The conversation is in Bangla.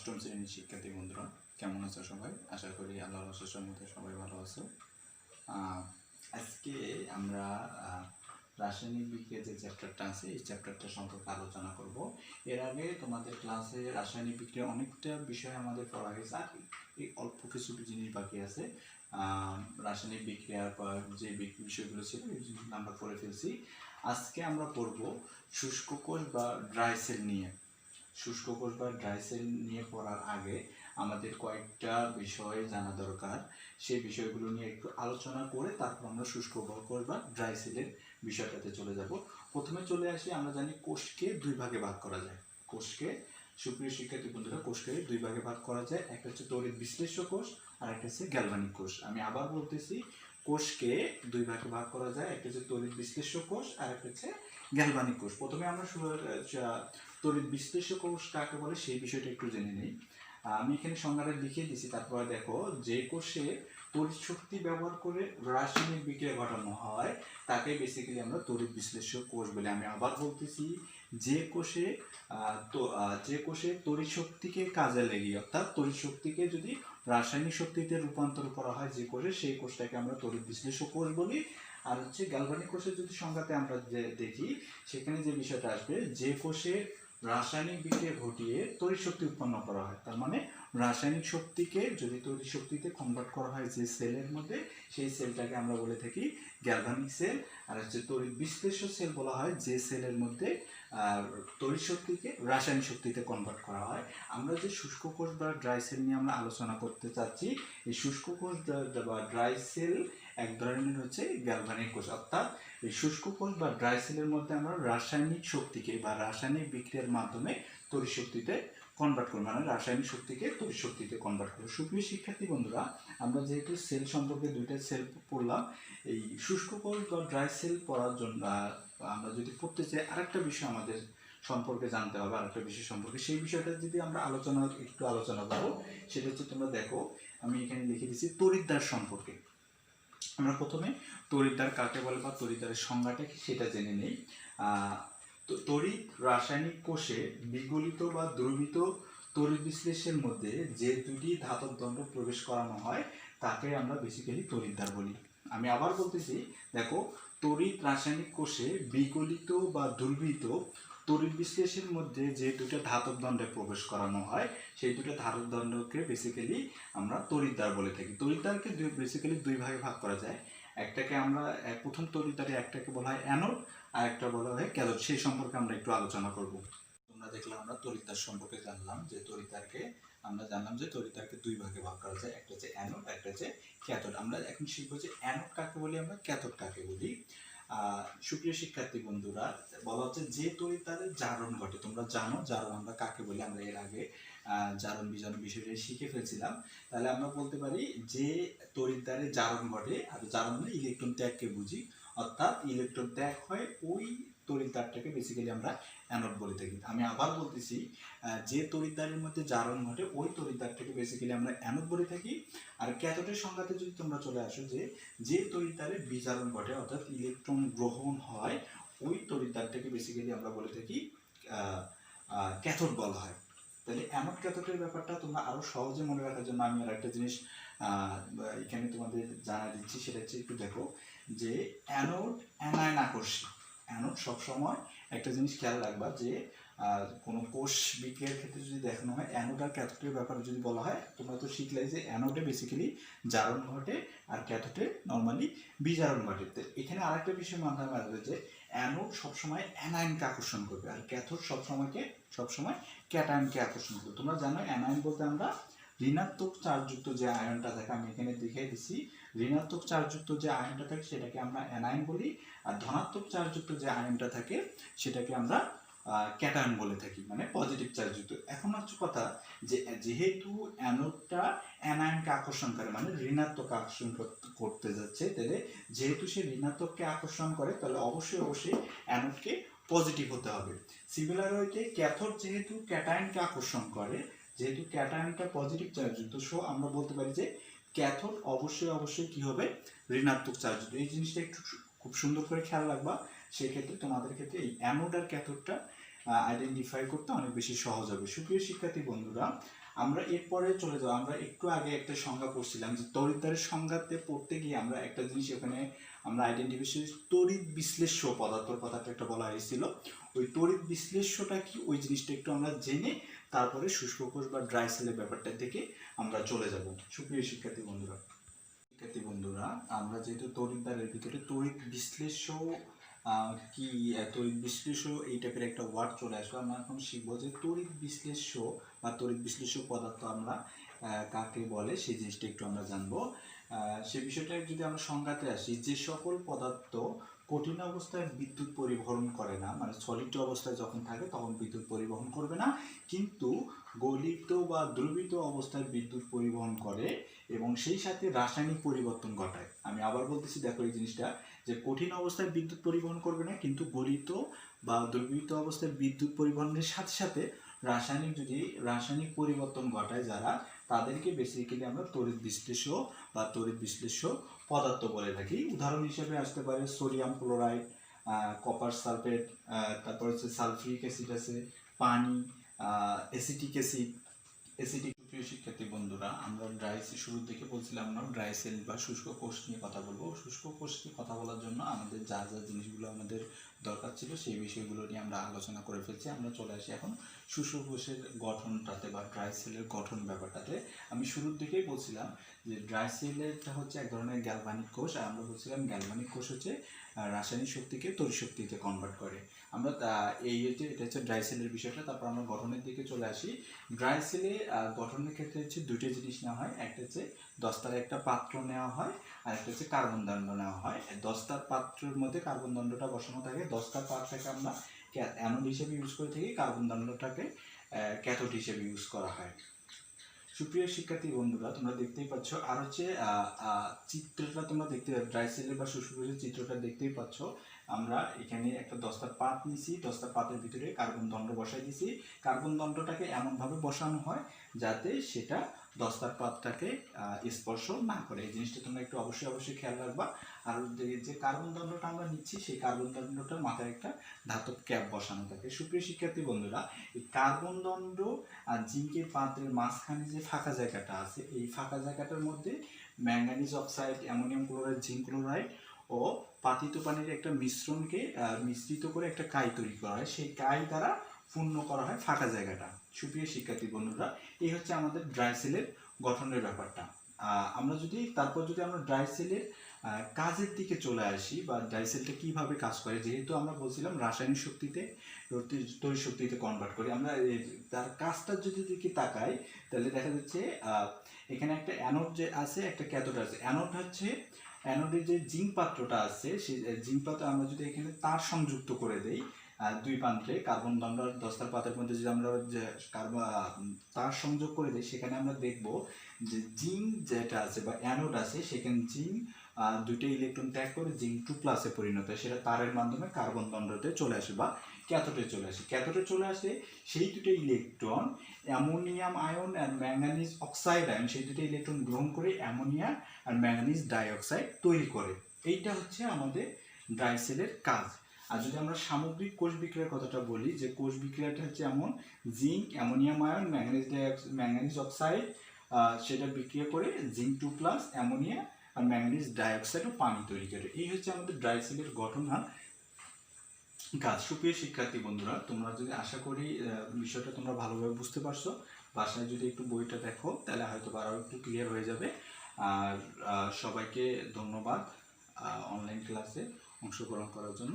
অষ্টম শ্রেণীর শিক্ষার্থী বন্ধুরা কেমন আছো সবাই? আশা করি আল্লাহর অশেষ রহমতে সবাই ভালো আছো। আজকে আমরা রাসায়নিক বিক্রিয়া যে চ্যাপ্টারটা আছে এই চ্যাপ্টারটা সম্পর্কে আলোচনা করব। এর আগে তোমাদের ক্লাসে রাসায়নিক বিক্রিয়া অনেকটা বিষয় আমাদের পড়া হয়েছে, আর এই অল্প কিছু জিনিস বাকি আছে। রাসায়নিক বিক্রিয়ার পর যে বিষয়গুলো ছিল এই জিনিসগুলো আমরা পড়ে ফেলছি। আজকে আমরা পড়ব শুষ্ক কোষ বা ড্রাই সেল নিয়ে। শুষ্ক কোষ বা ড্রাই সেল নিয়ে পড়ার আগে আমাদের কয়েকটা বিষয় জানা দরকার। সেই বিষয়গুলো নিয়ে একটু আলোচনা করে তারপর আমরা শুষ্ক কোষ বা ড্রাই সেলের বিষয়টাতে চলে যাব। প্রথমে চলে আসি, আমরা জানি কোষকে দুই ভাগে ভাগ করা যায়। কোষকে, সুপ্রিয় শিক্ষার্থী বন্ধুরা, কোষকে দুই ভাগে ভাগ করা যায়। একটা হচ্ছে তড়িৎ বিশ্লেষ্য কোষ আর একটা হচ্ছে গ্যালভানিক কোষ। আমি আবার বলতেছি, কোষকে দুই ভাগে ভাগ করা যায়। একটা হচ্ছে তড়িৎ বিশ্লেষ্য কোষ আর একটা হচ্ছে গ্যালভানিক কোষ। প্রথমে আমরা তড়িৎ বিশ্লেষ্য কোষ কাকে বলে সেই বিষয়টা একটু জেনে নিই। আমি এখানে সংজ্ঞাটা লিখে দিছি, তারপরে দেখো, যে কোষে তড়িৎ শক্তি ব্যবহার করে রাসায়নিক বিক্রিয়া ঘটানো হয় তাকে বেসিক্যালি আমরা তড়িৎ বিশ্লেষ্য কোষ বলি। আমি আবার বলতেছি, যে কোষে তড়িৎ শক্তিকে কাজে লাগিয়ে, অর্থাৎ তড়িৎ শক্তিকে যদি রাসায়নিক শক্তিতে রূপান্তর করা হয় যে কোষে, সেই কোষটাকে আমরা তড়িৎ বিশ্লেষ্য কোষ বলি। আর হচ্ছে গ্যালভানিক কোষের যদি সংজ্ঞাতে আমরা দেখি, সেখানে যে বিষয়টা আসবে, যে কোষে রাসায়নিক বিক্রিয়া ঘটিয়ে তড়িৎ শক্তি উৎপন্ন করা হয়, তার মানে রাসায়নিক শক্তিকে যদি তড়িৎ শক্তিতে কনভার্ট করা হয় যে সেলের মধ্যে, সেই সেলটাকে আমরা বলে থাকি গ্যালভানিক সেল। আর হচ্ছে তড়িৎ বিশ্লেষ্য সেল বলা হয় যে সেলের মধ্যে তড়িৎ শক্তিকে রাসায়নিক শক্তিতে কনভার্ট করা হয়। আমরা যে শুষ্ক কোষ বা ড্রাই সেল নিয়ে আমরা আলোচনা করতে চাচ্ছি, এই শুষ্ক কোষ বা ড্রাই সেল এক ধরনের হচ্ছে গ্যালভানিক কোষ। অর্থাৎ এই শুষ্ক কোষ বা ড্রাই সেলের মধ্যে আমরা রাসায়নিক শক্তিকে বা রাসায়নিক বিক্রিয়ার মাধ্যমে তড়িৎ শক্তিতে কনভার্ট করি, মানে রাসায়নিক শক্তিকে তড়িৎ শক্তিতে কনভার্ট করি। সুপ্রিয় শিক্ষার্থী বন্ধুরা, আমরা যেহেতু সেল সম্পর্কে দুইটা সেল পড়লাম, এই শুষ্ক কোষ বা ড্রাই সেল পড়ার জন্য আমরা যদি পড়তে চাই, আরেকটা বিষয় আমাদের সম্পর্কে জানতে হবে, আরেকটা বিষয় সম্পর্কে। সেই বিষয়টা যদি আমরা একটু আলোচনা করবো, সেটা হচ্ছে, তোমরা দেখো আমি এখানে লিখে দিচ্ছি তড়িৎদ্বার সম্পর্কে। আমরা প্রথমে তড়িৎদ্বার কাকে বলে বা তড়িৎদ্বারের সংজ্ঞাটা কি সেটা জেনে নেই। তড়িৎ রাসায়নিক কোষে বিগলিত বা দ্রবীত তড়িৎ বিশ্লেষণের মধ্যে যে দুটি ধাতব দণ্ড প্রবেশ করানো হয় তাকে আমরা বেসিক্যালি তড়িৎদ্বার বলি। আমি আবার বলতেছি, দেখো, তড়িৎ রাসায়নিক কোষে বিগলিত বা দ্রবীত তড়িৎ বিশ্লেষণের মধ্যে যে দুটো ধাতব দণ্ডে প্রবেশ করানো হয়, সেই দুটো ধাতব দণ্ডকে বেসিক্যালি আমরা তড়িৎদ্বার বলে থাকি। তড়িৎদ্বারকে বেসিক্যালি দুই ভাগে ভাগ করা যায়। একটাকে আমরা প্রথম তড়িৎদ্বারে একটাকে বলা হয় অ্যানোড আর একটা বলা হয় ক্যাথোড। সেই সম্পর্কে আমরা একটু আলোচনা করব। তোমরা দেখলাম, আমরা তড়িৎদ্বার সম্পর্কে জানলাম যে তড়িৎদ্বারকে দুই ভাগে ভাগ করা যায়, একটা হচ্ছে অ্যানোড, একটা হচ্ছে ক্যাথোড। আমরা এখন শিখবো যে অ্যানোড কাকে বলি, আমরা ক্যাথোড কাকে বলি। সুপ্রিয় শিক্ষার্থী বন্ধুরা, বলা হচ্ছে যে তড়িৎদ্বারে জারণ ঘটে। তোমরা জানো জারণ আমরা কাকে বলি, আমরা এর আগে জারণ বিজারণ বিষয়টা শিখে ফেলছিলাম। তাহলে আমরা বলতে পারি যে তড়িৎদ্বারে জারণ ঘটে, আর জারণ মানে ইলেকট্রন ত্যাগকে বুঝি, অর্থাৎ ইলেকট্রন ত্যাগ হয় ওই তড়িৎদ্বারটাকে বেসিক্যালি আমরা অ্যানোড বলে থাকি। আমি আবার বলতেছি, যে তড়িৎদ্বারের মধ্যে জারণ ঘটে ওই তড়িৎদ্বারটাকে বেসিক্যালি আমরা অ্যানোড বলে থাকি। আর ক্যাথোডের সংজ্ঞাতে যদি তোমরা চলে আসো, যে তড়িৎদ্বারে বিজারণ ঘটে, অর্থাৎ ইলেকট্রন গ্রহণ হয়, ওই তড়িৎদ্বারটাকে বেসিক্যালি আমরা বলে থাকি ক্যাথোড বলা হয়। তাহলে অ্যানোড ক্যাথোডের ব্যাপারটা তোমরা আরো সহজে মনে রাখার জন্য আমি আর একটা জিনিস এখানে তোমাদের জানা দিচ্ছি, সেটা হচ্ছে, একটু দেখো, যে অ্যানোড অ্যানায়ন আকর্ষী। অ্যানোড সবসময় একটা জিনিস খেয়াল রাখবা, যে কোনো কোষ বিক্রিয়ার ক্ষেত্রে যদি দেখানো হয় অ্যানোড আর ক্যাথোডের ব্যাপারে যদি বলা হয়, তোমরা তো শিখলে যে অ্যানোডে বেসিক্যালি জারণ ঘটে আর ক্যাথোডে নর্মালি বিজারণ ঘটে। তো এখানে আরেকটা বিষয় মাথায় রাখবে, যে অ্যানোড সবসময় অ্যানায়নকে আকর্ষণ করবে আর ক্যাথোড সবসময় ক্যাটায়নকে আকর্ষণ করবে। তোমরা জানো অ্যানায়ন বলতে আমরা ঋণাত্মক চার্জযুক্ত যে আয়নটা থাকে, আমি এখানে দেখিয়ে দিচ্ছি, ঋণাত্মক চার্জযুক্ত যে আয়নটা থাকে সেটাকে আমরা অ্যানায়ন বলি, আর ধনাত্মক চার্জযুক্ত যে আয়নটা থাকে সেটাকে আমরা ক্যাটায়ন বলে থাকি, মানে পজিটিভ চার্জযুক্ত। এখন হচ্ছে কথা, যে যেহেতু অ্যানোডটা অ্যানায়নকে আকর্ষণ করে, মানে ঋণাত্মক আকর্ষণ করতে যাচ্ছে, তাহলে যেহেতু সে ঋণাত্মককে আকর্ষণ করে, তাহলে অবশ্যই অ্যানোডকে পজিটিভ হতে হবে। সিমিলার ওয়েতে ক্যাথোড যেহেতু ক্যাটায়নকে আকর্ষণ করে, যেহেতু ক্যাটায়নটা পজিটিভ চার্জযুক্ত, সো আমরা বলতে পারি যে ক্যাথোড অবশ্যই কি হবে, ঋণাত্মক চার্জযুক্ত। এই জিনিসটা একটু খুব সুন্দর করে খেয়াল রাখবা। সেক্ষেত্রে তোমাদের ক্ষেত্রে এই অ্যানোড আর ক্যাথোডটা আইডেন্টিফাই করতে অনেক বেশি সহজ হবে। সুপ্রিয় শিক্ষার্থী বন্ধুরা, আমরা এরপরে চলে যাব। আমরা একটু আগে একটা সংজ্ঞা পড়ছিলাম যে তড়িৎদ্বারের সংজ্ঞাতে পড়তে গিয়ে আমরা একটা জিনিস ওখানে আমরা আইডেন্টিফিকেশন তড়িৎ বিশ্লেষ্য পদার্থর কথাটা একটা বলা হয়েছিল। ওই তড়িৎ বিশ্লেষ্যটা কি ওই জিনিসটা একটু আমরা জেনে তারপরে শুষ্ক কোষ বা ড্রাই সেলের ব্যাপারটা থেকে আমরা চলে যাব। সুপ্রিয় শিক্ষার্থী বন্ধুরা, আমরা যেহেতু তড়িৎদ্বারের ভিতরে তড়িৎ বিশ্লেষ্য কি, তড়িৎ বিশ্লেষ্য এই টাইপের একটা ওয়ার্ড চলে আসবে। আমরা এখন শিখবো যে তড়িৎ বিশ্লেষ্য বা তড়িৎ বিশ্লেষ্য পদার্থ আমরা কাকে বলে সেই জিনিসটা একটু আমরা জানবো। সে বিষয়টা যদি আমরা সংজ্ঞাতে আসি, যে সকল পদার্থ কঠিন অবস্থায় বিদ্যুৎ পরিবহন করে না, মানে সলিড অবস্থায় যখন থাকে তখন বিদ্যুৎ পরিবহন করবে না, কিন্তু গলিত বা দ্রবীত অবস্থায় বিদ্যুৎ পরিবহন করে এবং সেই সাথে রাসায়নিক পরিবর্তন ঘটায়। আমি আবার বলতেছি, দেখো এই জিনিসটা, যে কঠিন অবস্থায় বিদ্যুৎ পরিবহন করবে না, কিন্তু গলিত বা দ্রবীত অবস্থায় বিদ্যুৎ পরিবহনের সাথে সাথে রাসায়নিক পরিবর্তন ঘটায় যারা, তাদেরকে বেসিক্যালি আমরা তড়িৎ বিশ্লেষ্য বা তড়িৎ বিশ্লেষ্য পদার্থ বলে থাকি। উদাহরণ হিসেবে আসতে পারে সোডিয়াম ক্লোরাইড, কপার সালফেট, তারপর হচ্ছে সালফিউরিক অ্যাসিড আছে, পানি, অ্যাসিটিক অ্যাসিড। প্রিয় শিক্ষার্থী বন্ধুরা, আমরা শুরুর দিকে বলছিলাম আমরা ড্রাই সেল বা শুষ্ক কোষ নিয়ে কথা বলবো। শুষ্ক কোষ নিয়ে কথা বলার জন্য আমাদের যা যা জিনিসগুলো আমাদের দরকার ছিল সেই বিষয়গুলো নিয়ে আমরা আলোচনা করে ফেলছি। আমরা চলে আসি এখন শুষ্ক কোষের গঠনটাতে বা ড্রাই সেলের গঠন ব্যাপারটাতে। আমি শুরুর দিকেই বলছিলাম যে ড্রাই সেলেরটা হচ্ছে এক ধরনের গ্যালভানিক কোষ, আর আমরা বলছিলাম গ্যালভানিক কোষ হচ্ছে রাসায়নিক শক্তিকে তড়িৎ শক্তিতে কনভার্ট করে। আমরা এটা হচ্ছে ড্রাই সেলের বিষয়টা। তারপর আমরা গঠনের দিকে চলে আসি। ড্রাই সেলে গঠনের ক্ষেত্রে হচ্ছে দুটো জিনিস নেওয়া হয়। একটা হচ্ছে দস্তার একটা পাত্র নেওয়া হয়, আর একটা হচ্ছে কার্বন দণ্ড নেওয়া হয়। দস্তার পাত্রের মধ্যে কার্বন দণ্ডটা বসানো থাকে। দস্তার পাত্রটাকে আমরা অ্যানোড হিসেবে ইউজ করে থাকি, কার্বন দণ্ডটাকে ক্যাথোড হিসেবে ইউজ করা হয়। সুপ্রিয় শিক্ষার্থী বন্ধুরা, তোমরা দেখতেই পাচ্ছ, আর হচ্ছে চিত্রটা তোমরা দেখতে, ড্রাই সেলের বা শুষ্ক কোষের চিত্রটা দেখতেই পাচ্ছ। আমরা এখানে একটা দস্তার পাত নিছি, দস্তার পাতের ভিতরে কার্বন দণ্ড বসাই দিছি। কার্বন দণ্ডটাকে এমনভাবে বসানো হয় যাতে সেটা দস্তার পাতটাকে স্পর্শ না করে। এই জিনিসটা তোমরা একটু অবশ্যই খেয়াল রাখবা। আর যে কার্বন দণ্ডটা আমরা নিচ্ছি সেই কার্বন দণ্ডটার মাথায় একটা ধাতব ক্যাপ বসানো থাকে। সুপ্রিয় শিক্ষার্থী বন্ধুরা, এই কার্বন দণ্ড আর জিঙ্কের পাত্রের মাঝখানে যে ফাঁকা জায়গাটা আছে, এই ফাঁকা জায়গাটার মধ্যে manganese oxide, ammonium chloride, zinc chloride ও পাতিত পানির একটা মিশ্রণকে মিশ্রিত করে একটা কাই তৈরি করা হয়। সেই কাই দ্বারা পূর্ণ করা হয় ফাঁকা জায়গাটা। সুপ্রিয় শিক্ষার্থী বন্ধুরা, এই হচ্ছে আমাদের ড্রাই সেলের গঠনের ব্যাপারটা। তারপর যদি আমরা ড্রাই সেলের কাজের দিকে চলে আসি, বা ড্রাই সেলটা কীভাবে কাজ করে, যেহেতু আমরা বলছিলাম রাসায়নিক শক্তিতে তড়িৎ শক্তিতে কনভার্ট করি, আমরা তার কাজটার যদি দিকে তাকাই তাহলে দেখা যাচ্ছে এখানে একটা অ্যানোড যে আছে, একটা ক্যাথোড আছে। অ্যানোডের যে জিঙ্ক পাত্রটা আছে, সেই জিঙ্ক পাত্র আমরা যদি এখানে তার সংযুক্ত করে দেই দুই প্রান্তে, কার্বন দণ্ড দস্তার পাতের মধ্যে যদি আমরা তার সংযোগ করে দিই, সেখানে আমরা দেখব যে জিঙ্ক যেটা আছে বা অ্যানোড আছে, সেখানে জিঙ্ক দুইটা ইলেকট্রন ত্যাগ করে জিঙ্ক 2+ পরিণত হয়। সেটা তারের মাধ্যমে কার্বন দণ্ডতে চলে আসে বা ক্যাথোডে চলে আসে। ক্যাথোডে চলে আসে সেই দুটো ইলেকট্রন অ্যামোনিয়াম আয়ন আর ম্যাঙ্গানিজ অক্সাইড আয়ন, সেই দুটো ইলেকট্রন গ্রহণ করে অ্যামোনিয়া আর ম্যাঙ্গানিজ ডাইঅক্সাইড তৈরি করে। এইটা হচ্ছে আমাদের ড্রাই সেলের কাজ। আর যদি আমরা সামগ্রিক কোষ বিক্রিয়ার কথাটা বলি, যে কোষ বিক্রিয়াটা হচ্ছে এমন, zinc, ammonium ion, manganese oxide সেটা বিক্রিয়া করে জিঙ্ক 2+, অ্যামোনিয়া আর ম্যাঙ্গানিজ ডাইঅক্সাইড ও পানি তৈরি করে। এই হচ্ছে আমাদের ড্রাই সেলের গঠন আর কাজ। সুপ্রিয় শিক্ষার্থী বন্ধুরা, তোমরা যদি, আশা করি বিষয়টা তোমরা ভালোভাবে বুঝতে পারছো। বাসায় যদি একটু বইটা দেখো তাহলে হয়তো আরও একটু ক্লিয়ার হয়ে যাবে। আর সবাইকে ধন্যবাদ অনলাইন ক্লাসে অংশগ্রহণ করার জন্য।